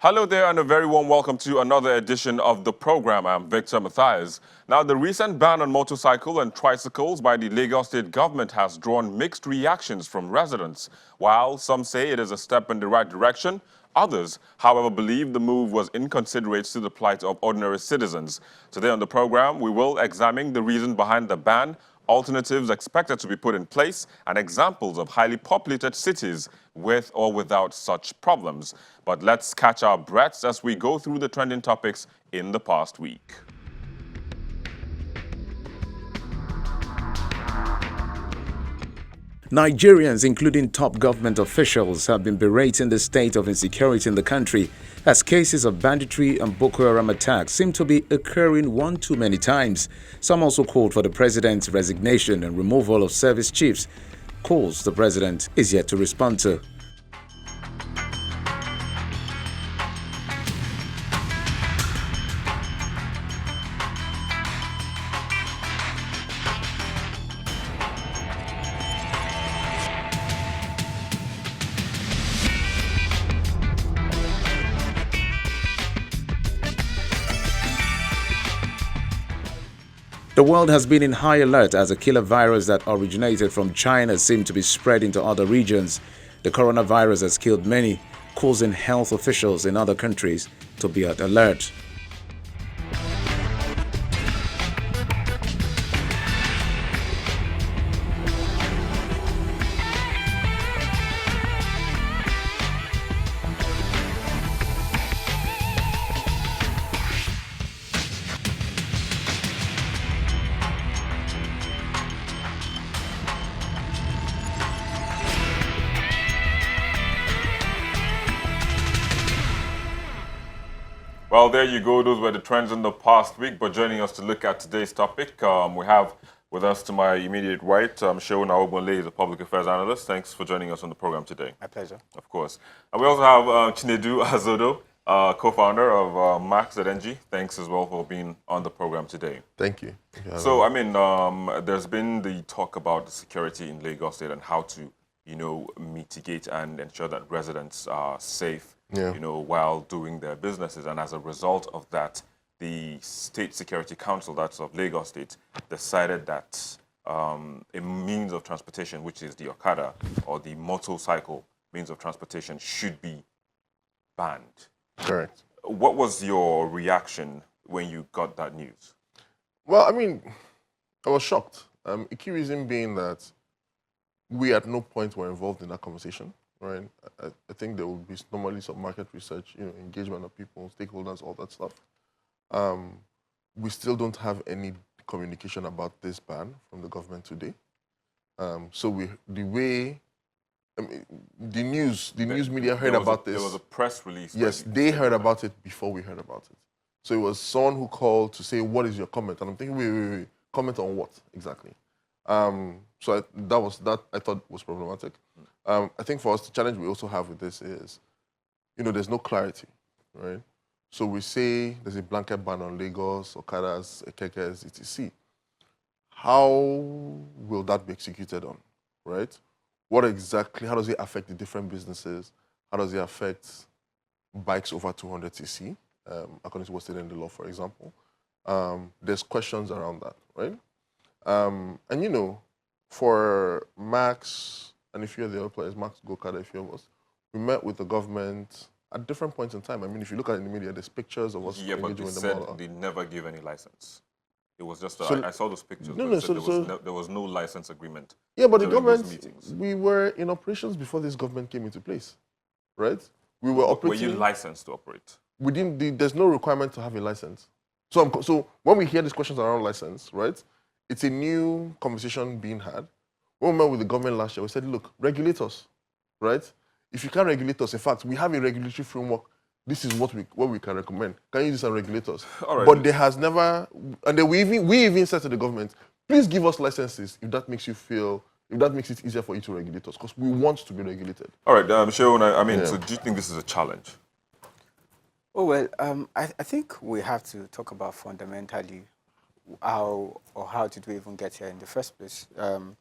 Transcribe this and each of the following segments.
Hello there and a very warm welcome to another edition of the program. I'm Victor Matthias. Now, the recent ban on motorcycle and tricycles by the Lagos State government has drawn mixed reactions from residents. While some say it is a step in the right direction, others, however, believe the move was inconsiderate to the plight of ordinary citizens. Today on the program, we will examine the reason behind the ban, alternatives expected to be put in place, and examples of highly populated cities with or without such problems. But let's catch our breaths as we go through the trending topics in the past week. Nigerians, including top government officials, have been berating the state of insecurity in the country as cases of banditry and Boko Haram attacks seem to be occurring one too many times. Some also called for the president's resignation and removal of service chiefs, calls the president is yet to respond to. The world has been in high alert as a killer virus that originated from China seemed to be spreading to other regions. The coronavirus has killed many, causing health officials in other countries to be at alert. Well, there you go. Those were the trends in the past week. But joining us to look at today's topic, we have with us to my immediate right, Shehu Naobonle is a public affairs analyst. Thanks for joining us on the program today. My pleasure. Of course. And we also have Chinedu Azodo, co-founder of Max at NG. Thanks as well for being on the program today. Thank you. So, I mean, there's been the talk about the security in Lagos State and how to, mitigate and ensure that residents are safe, while doing their businesses. And as a result of that, the State Security Council, that's of Lagos State, decided that a means of transportation, which is the Okada or the motorcycle means of transportation, should be banned. Correct. What was your reaction when you got that news? Well, I mean, I was shocked. A key reason being that we at no point were involved in that conversation, right? I think there would be normally some market research, engagement of people, stakeholders, all that stuff. We still don't have any communication about this ban from the government today. The news media heard about this. There was a press release. Yes, they heard about it before we heard about it. So it was someone who called to say, what is your comment? And I'm thinking, wait, comment on what exactly? That I thought was problematic. I think for us, the challenge we also have with this is, there's no clarity, right? So we say there's a blanket ban on Lagos, Okadas, Ekekes, etc. How will that be executed on, right? How does it affect the different businesses? How does it affect bikes over 200 cc, according to what's stated in the law, for example? There's questions around that, right? For Max and a few of the other players, Max, Gokada, a few of us, we met with the government at different points in time. I mean, if you look at it in the media, there's pictures of us engaging with them. Yeah, but they said they never give any license. It was just, I saw those pictures. There was no license agreement. Yeah, but the government, we were in operations before this government came into place, right? We were operating. Were you licensed to operate? We didn't. There's no requirement to have a license. So when we hear these questions around license, right, it's a new conversation being had. When we met with the government last year, we said, look, regulate us, right? If you can't regulate us, in fact, we have a regulatory framework. This is what we can recommend. Can you use this and regulate us? All right. But there has never, and then we even said to the government, please give us licenses if that makes it easier for you to regulate us, because we want to be regulated. All right, Shehu, so do you think this is a challenge? Oh, well, I think we have to talk about fundamentally how did we even get here in the first place.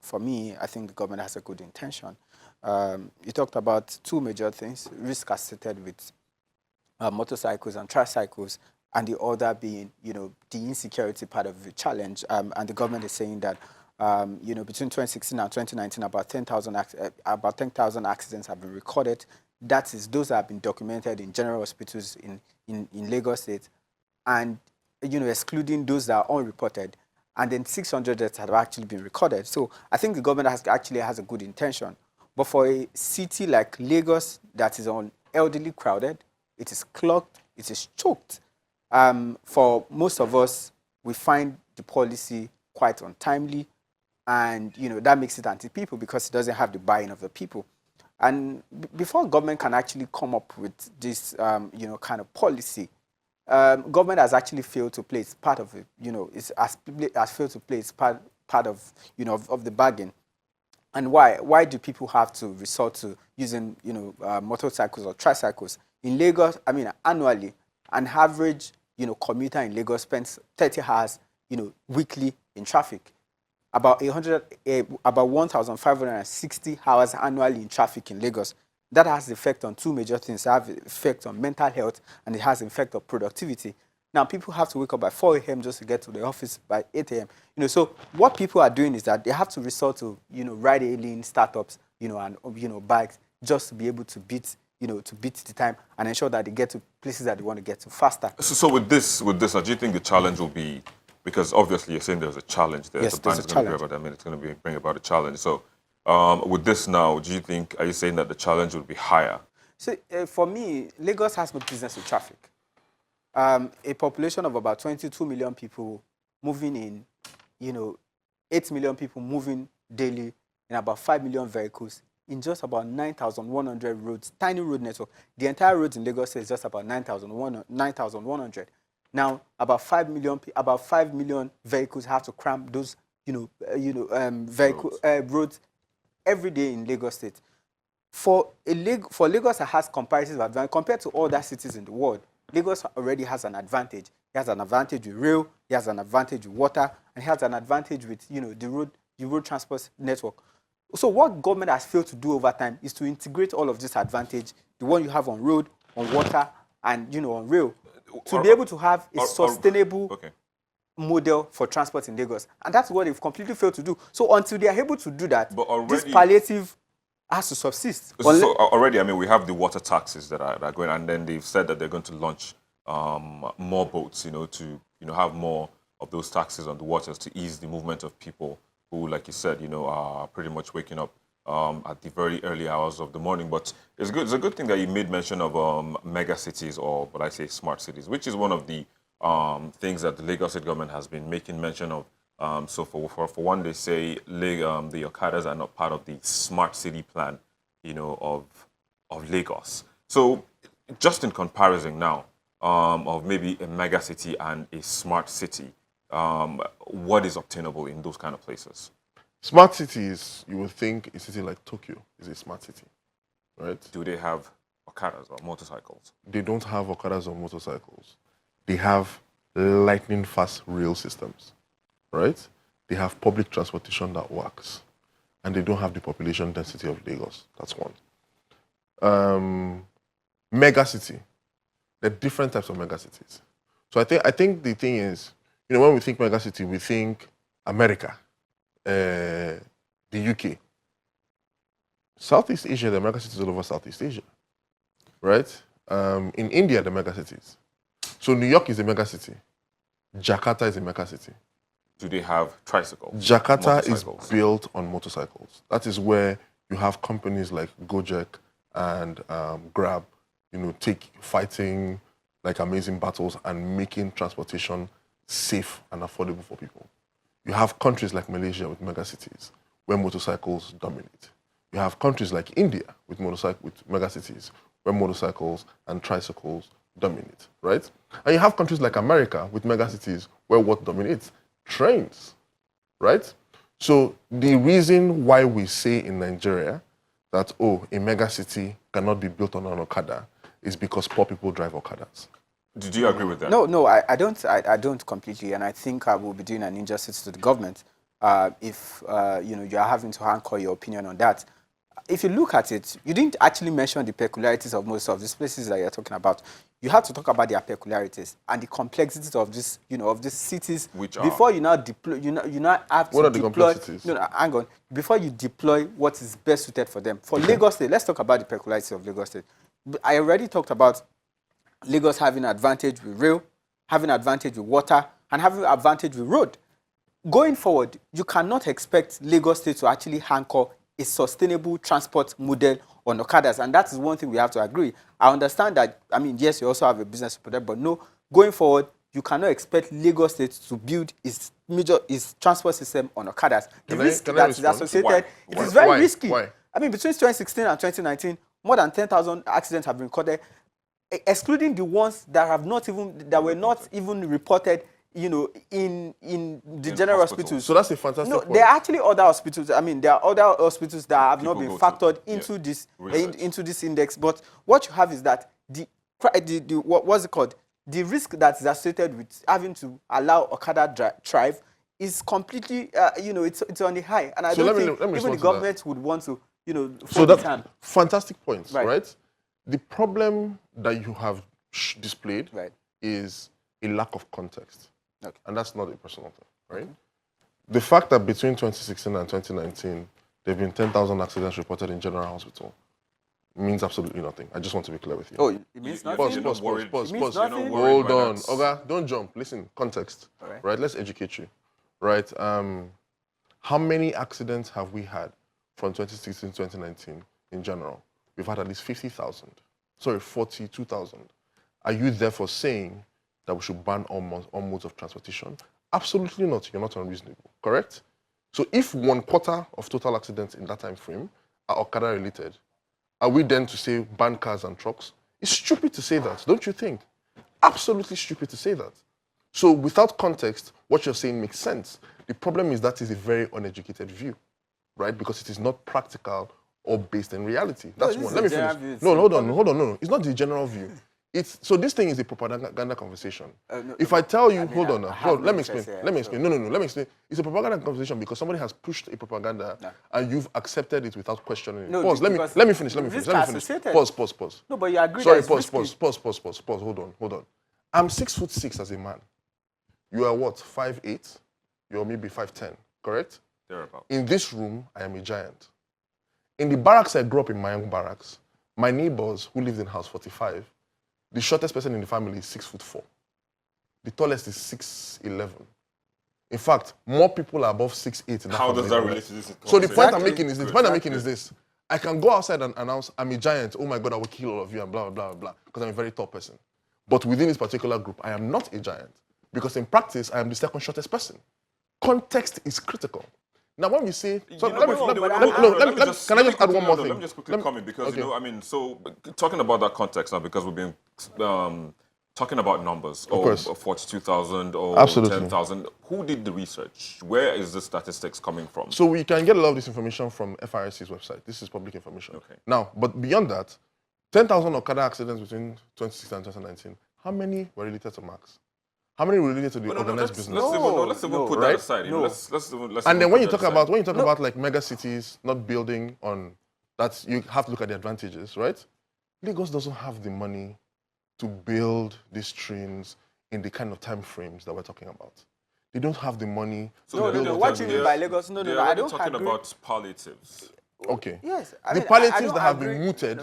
For me, I think the government has a good intention. You talked about two major things, risk associated with motorcycles and tricycles, and the other being, the insecurity part of the challenge. And the government is saying that, between 2016 and 2019, about 10,000 accidents have been recorded. That is, those have been documented in general hospitals in Lagos State, and excluding those that are unreported, and then 600 deaths have actually been recorded. So I think the government actually has a good intention, but for a city like Lagos that is elderly crowded, it is clogged, it is choked. For most of us, we find the policy quite untimely, and that makes it anti-people because it doesn't have the buy-in of the people. And before government can actually come up with this, kind of policy, government has actually failed to play its part of it. Has failed to play its part of, of the bargain. And why? Why do people have to resort to using, motorcycles or tricycles? In Lagos, annually, an average, commuter in Lagos spends 30 hours, weekly in traffic. About 1,560 hours annually in traffic in Lagos. That has effect on two major things. It has effect on mental health, and it has effect on productivity. Now, people have to wake up by 4 a.m. just to get to the office by 8 a.m. So what people are doing is that they have to resort to, ride-hailing startups, and, bikes, just to be able to beat the time and ensure that they get to places that they want to get to faster. So with this, do you think the challenge will be, because obviously you're saying there's a challenge there. Yes, the plan is going to be about, it's going to bring about a challenge. So with this now, are you saying that the challenge will be higher? So for me, Lagos has no business with traffic. A population of about 22 million people moving in, 8 million people moving daily in about 5 million vehicles in just about 9,100 roads, tiny road network. The entire roads in Lagos is just about 9,100. Now, about 5 million vehicles have to cram those, roads every day in Lagos State. For Lagos that has comparative advantage compared to other cities in the world, Lagos already has an advantage. It has an advantage with rail, it has an advantage with water, and it has an advantage with the road transport network. So what government has failed to do over time is to integrate all of this advantage, the one you have on road, on water, and on rail, to be able to have a sustainable model for transport in Lagos. And that's what they've completely failed to do. So until they are able to do that, this palliative has to subsist. So already, we have the water taxes that are going, and then they've said that they're going to launch more boats, to have more of those taxes on the waters to ease the movement of people who, like you said, are pretty much waking up at the very early hours of the morning. But it's good. It's a good thing that you made mention of mega cities, or what I say, smart cities, which is one of the things that the Lagos State government has been making mention of. So for one, they say the Okadas are not part of the smart city plan, of Lagos. So just in comparison now of maybe a mega city and a smart city, what is obtainable in those kind of places? Smart cities, you would think a city like Tokyo is a smart city, right? Do they have Okadas or motorcycles? They don't have Okadas or motorcycles. They have lightning fast rail systems, right? They have public transportation that works, and they don't have the population density of Lagos. That's one. Mega city. There are different types of mega cities. So I think the thing is, when we think mega city, we think America, the UK. Southeast Asia, the mega cities all over Southeast Asia, right? In India, the mega cities. So New York is a mega city. Jakarta is a mega city. Do they have tricycles? Jakarta is built on motorcycles. That is where you have companies like Gojek and Grab, fighting like amazing battles and making transportation safe and affordable for people. You have countries like Malaysia with megacities where motorcycles dominate. You have countries like India with megacities where motorcycles and tricycles dominate, right? And you have countries like America with megacities where what dominates? Trains, right? So the reason why we say in Nigeria that, a megacity cannot be built on an Okada is because poor people drive Okadas. Did you agree with that? No, I don't completely, and I think I will be doing an injustice to the government if you are having to anchor your opinion on that. if you look at it, you didn't actually mention the peculiarities of most of these places that you're talking about. You have to talk about their peculiarities and the complexities of this, of these cities. Which before you now deploy, you now have What to are the deploy. complexities? No, hang on. Before you deploy what is best suited for them. For Lagos State, let's talk about the peculiarities of Lagos State. I already talked about Lagos having advantage with rail, having advantage with water, and having advantage with road. Going forward, you cannot expect Lagos State to actually anchor a sustainable transport model on Okadas, and that is one thing we have to agree. I understand that, yes, you also have a business to protect, but no, going forward, you cannot expect Lagos State to build its transport system on Okadas. The risk that is associated, it is very risky. Why? Between 2016 and 2019, more than 10,000 accidents have been recorded, excluding the ones that were not even reported, in the general hospitals. So that's a fantastic point. There are actually other hospitals. There are other hospitals that have not been factored into this index. But what you have is that what's it called? The risk that is associated with having to allow Okada drive is completely, it's on the high. And I don't think even the government would want to, so that fantastic points, right? The problem that you have displayed Right. is a lack of context. Okay. And that's not a personal thing, right? Okay. The fact that between 2016 and 2019, there have been 10,000 accidents reported in General Hospital means absolutely nothing. I just want to be clear with you. Oh, it means nothing? Pause. Nothing? Hold on. Okay, don't jump. Listen, context. Right, let's educate you. Right, how many accidents have we had from 2016 to 2019 in general? We've had at least 50,000. Sorry, 42,000. Are you therefore saying that we should ban all modes of transportation? Absolutely not. You're not unreasonable, correct? So if 1/4 of total accidents in that time frame are Okada related, are we then to say ban cars and trucks? It's stupid to say that, don't you think? Absolutely stupid to say that. So without context, what you're saying makes sense. The problem is that is a very uneducated view, right? Because it is not practical or based in reality. That's one. Let me finish. No, hold on. No. It's not the general view. So this thing is a propaganda conversation. If I tell you, hold on now. Let me explain. Let me explain. It's a propaganda conversation because somebody has pushed a propaganda and you've accepted it without questioning it. Pause. Let me finish. Pause. No, but you agree. Sorry, pause. Hold on. I'm 6'6" as a man. You are what? 5'8"? You're maybe 5'10", correct? Thereabout. In this room, I am a giant. In the barracks I grew up in, my own barracks, my neighbors who lived in house 45, the shortest person in the family is 6'4". The tallest is 6'11". In fact, more people are above 6'8" in that How does that relate to this? So the point I'm making is this. I can go outside and announce, I'm a giant, oh my God, I will kill all of you, and blah, blah, blah, because I'm a very tall person. But within this particular group, I am not a giant, because in practice, I am the second shortest person. Context is critical. Now, when we say... Can I just add one more thing? Let me just quickly comment, because, so talking about that context now, because we've been talking about numbers, or 42,000 or 10,000. Who did the research? Where is the statistics coming from? So we can get a lot of this information from FRSC's website. This is public information. Okay. Now, but beyond that, 10,000 Okada accidents between 2016 and 2019, how many were related to Max? How many were related to the organized business? Let's even put that aside. And then when you talk about like mega cities not building on that, you have to look at the advantages, right? Lagos doesn't have the money to build these trains in the kind of time frames that we're talking about. They don't have the money. No. What do you mean by Lagos? No, I don't talking about palliatives. Okay. Yes. The palliatives that have been mooted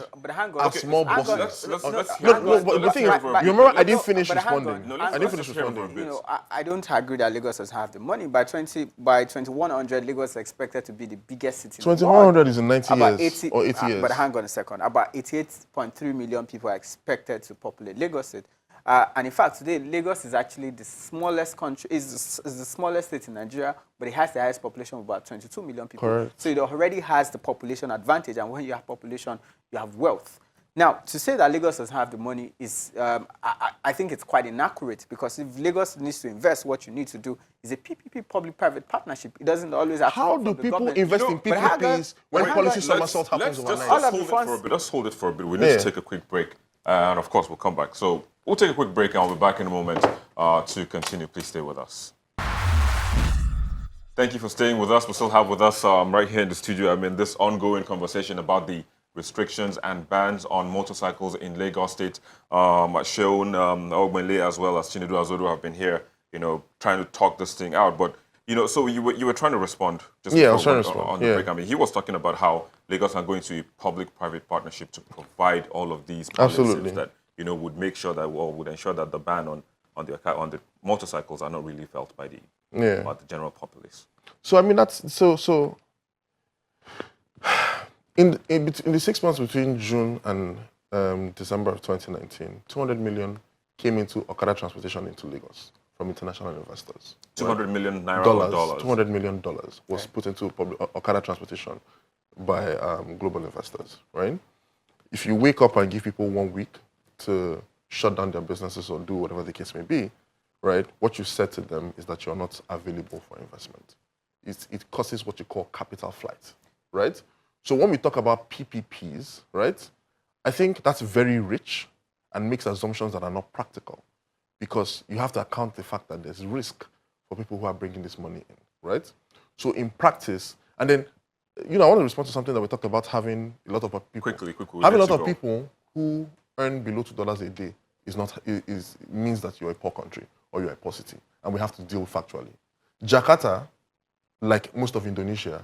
are small buses. Let's but the thing is, you remember I didn't finish responding. I don't agree that Lagos doesn't have the money. By 2100, Lagos is expected to be the biggest city. 2100 is in 90 years or 80 years. But hang on a second. About 88.3 million people are expected to populate Lagos State. And in fact, today, Lagos is actually the smallest country, is the smallest state in Nigeria, but it has the highest population of about 22 million people. Correct. So it already has the population advantage, and when you have population, you have wealth. Now, to say that Lagos doesn't have the money is, I think it's quite inaccurate, because if Lagos needs to invest, what you need to do is a PPP, public-private partnership. It doesn't always have to come from the government. How do people invest in PPPs when policy somersault happens overnight? Let's hold it for a bit. We need to take a quick break. And of course, we'll come back. So we'll take a quick break and we'll be back in a moment to continue. Please stay with us. Thank you for staying with us. We still have with us right here in the studio, this ongoing conversation about the restrictions and bans on motorcycles in Lagos State. Seun Ogbenle as well as Chinedu Azodo have been here, trying to talk this thing out. But, so you were trying to respond just Yeah, I before was trying to respond. on the break. He was talking about how Lagos are going to a public-private partnership to provide all of these policies that, would make sure that, would ensure that the ban on the motorcycles are not really felt by the general populace. So that's so. In the 6 months between June and December of 2019, 200 million came into Okada transportation into Lagos from international investors. 200 million naira dollars. $200 million was put into Okada transportation by global investors, right? If you wake up and give people 1 week to shut down their businesses or do whatever the case may be, right, what you said to them is that you're not available for investment. It causes what you call capital flight, right? So when we talk about PPPs, right, I think that's very rich and makes assumptions that are not practical because you have to account the fact that there's risk for people who are bringing this money in, right? So in practice, and then, I want to respond to something that we talked about having a lot of people. Quickly. Having a lot of people who earn below $2 a day means that you're a poor country or you're a poor city, and we have to deal factually. Jakarta, like most of Indonesia,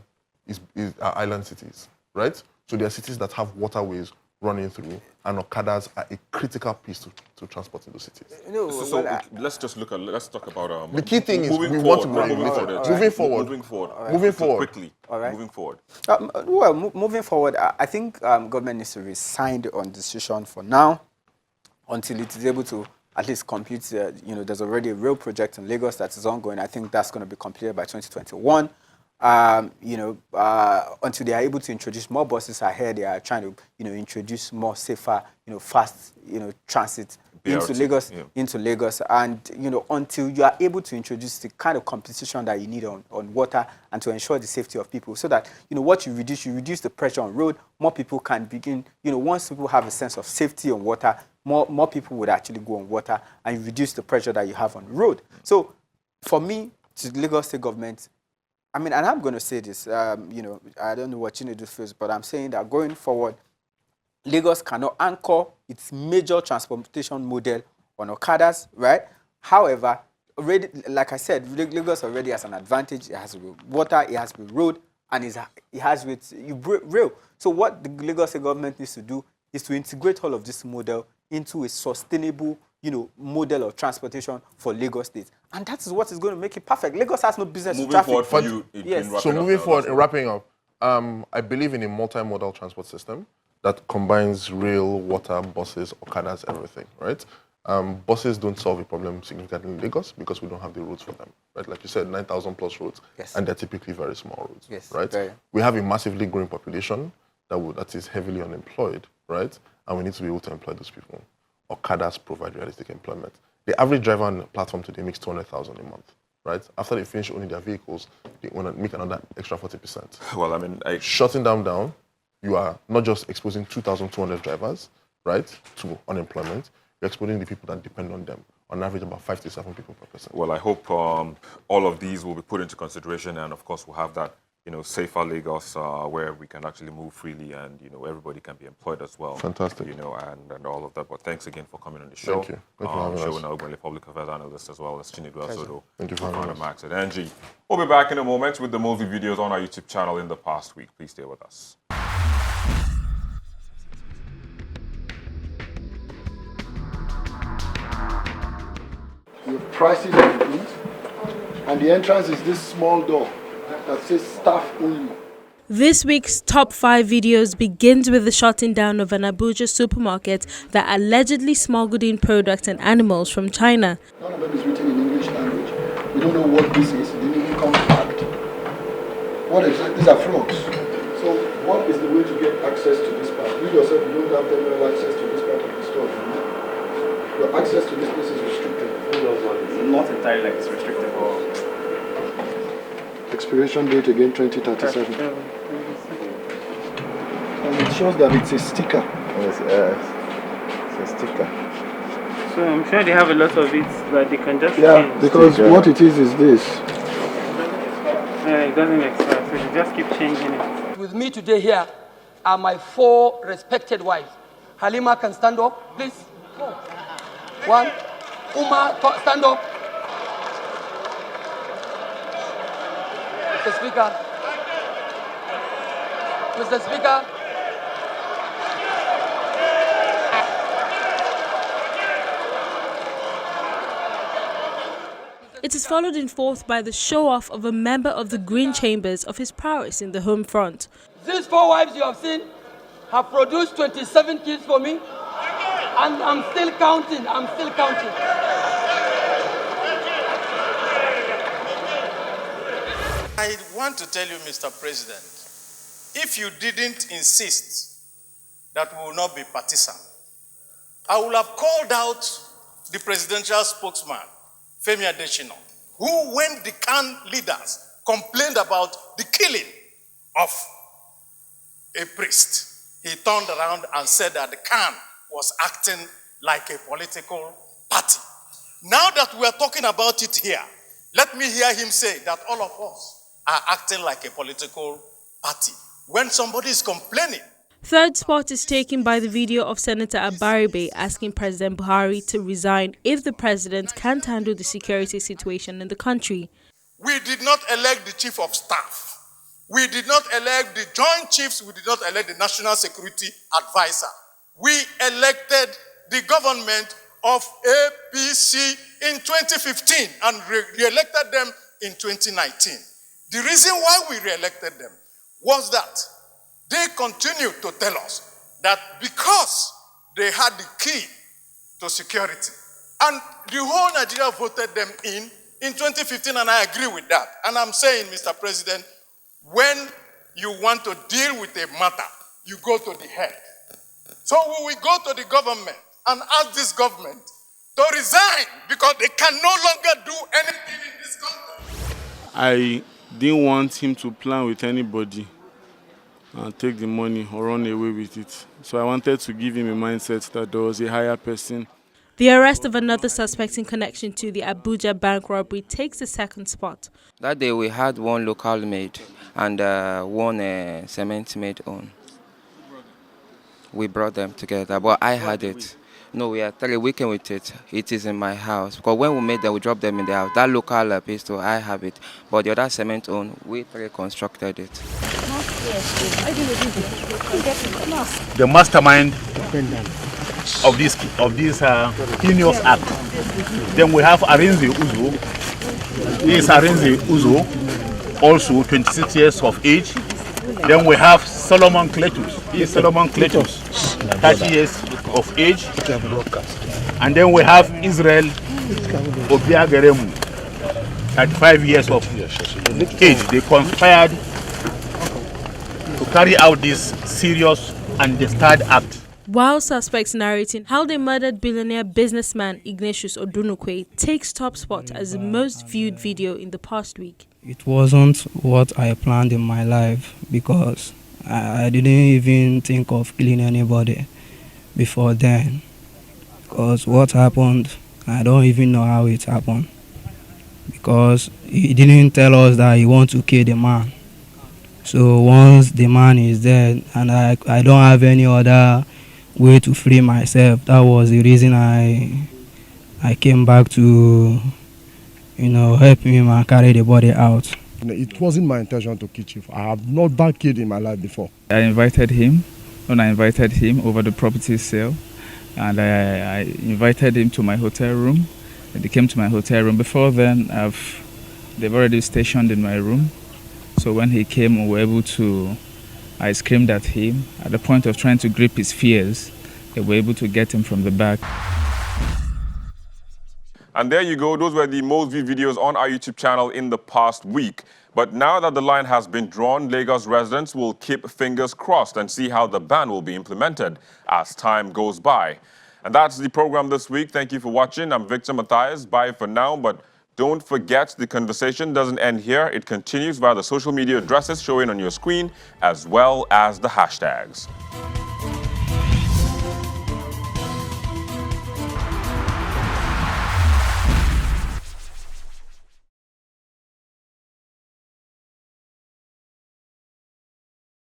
are island cities, right? So there are cities that have waterways running through, and Okadas are a critical piece to transport in those cities. Let's talk about the key thing is moving we forward, want to moving forward. Quickly. Moving forward. Moving forward, I think government needs to resign on decision for now until it is able to at least complete. There's already a real project in Lagos that is ongoing. I think that's going to be completed by 2021. Until they are able to introduce more buses ahead, they are trying to, introduce more safer, fast, transit BRT, into Lagos. And, until you are able to introduce the kind of competition that you need on water and to ensure the safety of people so that, what you reduce the pressure on road, more people can begin, once people have a sense of safety on water, more people would actually go on water and you reduce the pressure that you have on road. So for me, to the Lagos State government, and I'm going to say this, I don't know what Chinedu feels, but I'm saying that going forward, Lagos cannot anchor its major transportation model on Okadas, right? However, already, like I said, Lagos already has an advantage. It has water, it has road, and it has rail. So what the Lagos State government needs to do is to integrate all of this model into a sustainable model of transportation for Lagos State. And that is what is going to make it perfect. Lagos has no business with traffic. Moving forward for you, yes. So moving forward and wrapping up, I believe in a multimodal transport system that combines rail, water, buses, Okadas, everything, right? Buses don't solve a problem significantly in Lagos because we don't have the roads for them, right? Like you said, 9,000 plus roads, yes. And they're typically very small roads, yes, right? very. We have a massively growing population that is heavily unemployed, right? And we need to be able to employ those people. Okadas provide realistic employment. The average driver on the platform today makes 200,000 a month, right? After they finish owning their vehicles, they want to make another extra 40%. Well, shutting them down, you are not just exposing 2,200 drivers, right, to unemployment, you're exposing the people that depend on them. On average, about 5 to 7 people per person. Well, I hope all of these will be put into consideration, and of course, we'll have that safer Lagos where we can actually move freely and, everybody can be employed as well. Fantastic. And all of that. But thanks again for coming on the show. Thank you. Thank you for having us. Seun Ogbenle, Public Affairs Analyst, as well as Chinedu Azodo, Thank you for having us. Max at NG. We'll be back in a moment with the movie videos on our YouTube channel in the past week. Please stay with us. Your prices are good, and the entrance is this small door that says staff only. This week's top 5 videos begins with the shutting down of an Abuja supermarket that allegedly smuggled in products and animals from China. None of them is written in English language. We don't know what this is. It didn't even come packed. What exactly? These are frogs. So what is the way to get access to this part? You yourself, you don't have terminal access to this part of the store. Your access to this place is restricted. Not entirely like it's restricted or... Expiration date again 2037. And it shows that it's a sticker. Yes, it's a sticker. So I'm sure they have a lot of it that they can just Yeah, change. because sticker. what it is this. And Yeah, it doesn't expire, so you just keep changing it. With me today here are my 4 respected wives. Halima can stand up, please. 1. Uma, stand up. Mr. Speaker. Mr. Speaker. It is followed in fourth by the show-off of a member of the Green Chambers of his prowess in the home front. These 4 wives you have seen have produced 27 kids for me, and I'm still counting. I want to tell you, Mr. President, if you didn't insist that we will not be partisan, I would have called out the presidential spokesman, Femi Adesina, who, when the CAN leaders complained about the killing of a priest, he turned around and said that the CAN was acting like a political party. Now that we are talking about it here, let me hear him say that all of us are acting like a political party. When somebody is complaining, Third spot is taken by the video of Senator Abaribe asking President Buhari to resign if the president can't handle the security situation in the country. we did not elect the chief of staff. We did not elect the joint chiefs. We did not elect the national security advisor. We elected the government of APC in 2015 and re-elected them in 2019. The reason why we re-elected them was that they continued to tell us that because they had the key to security, and the whole Nigeria voted them in 2015, and I agree with that. And I'm saying, Mr. President, when you want to deal with a matter, you go to the head. So we will go to the government and ask this government to resign because they can no longer do anything in this country. I didn't want him to plan with anybody and take the money or run away with it. So I wanted to give him a mindset that there was a higher person. The arrest of another suspect in connection to the Abuja bank robbery takes the second spot. That day we had one local made and one cement made on. We brought them together, but I had it. No, we are 3 weekends with it. It is in my house. Because when we made them, we dropped them in the house. That local pistol, I have it. But the other cement on, we 3 constructed it. The mastermind of this heinous act. Then we have Arinze Uzo. He is Arinze Uzo, also 26 years of age. Then we have Solomon Cletus. He is Solomon Cletus, 30 years of age. And then we have Israel Obiageremu, 35 years of age. They conspired to carry out this serious and disturbed act. While suspects narrating how they murdered billionaire businessman Ignatius Odunukwe takes top spot as the most viewed video in the past week. It wasn't what I planned in my life because I didn't even think of killing anybody before then. Because what happened, I don't even know how it happened. Because he didn't tell us that he wants to kill the man. So once the man is dead and I don't have any other way to free myself, that was the reason I came back to help him and carry the body out. It wasn't my intention to kill Chief. I have not done kid in my life before. I invited him over the property sale, and I invited him to my hotel room. He came to my hotel room. Before then, they've already stationed in my room. So when he came, I screamed at him. At the point of trying to grip his fears, they were able to get him from the back. And there you go. Those were the most viewed videos on our YouTube channel in the past week. But now that the line has been drawn, Lagos residents will keep fingers crossed and see how the ban will be implemented as time goes by. And that's the program this week. Thank you for watching. I'm Victor Matthias. Bye for now. But don't forget, the conversation doesn't end here. It continues via the social media addresses showing on your screen, as well as the hashtags.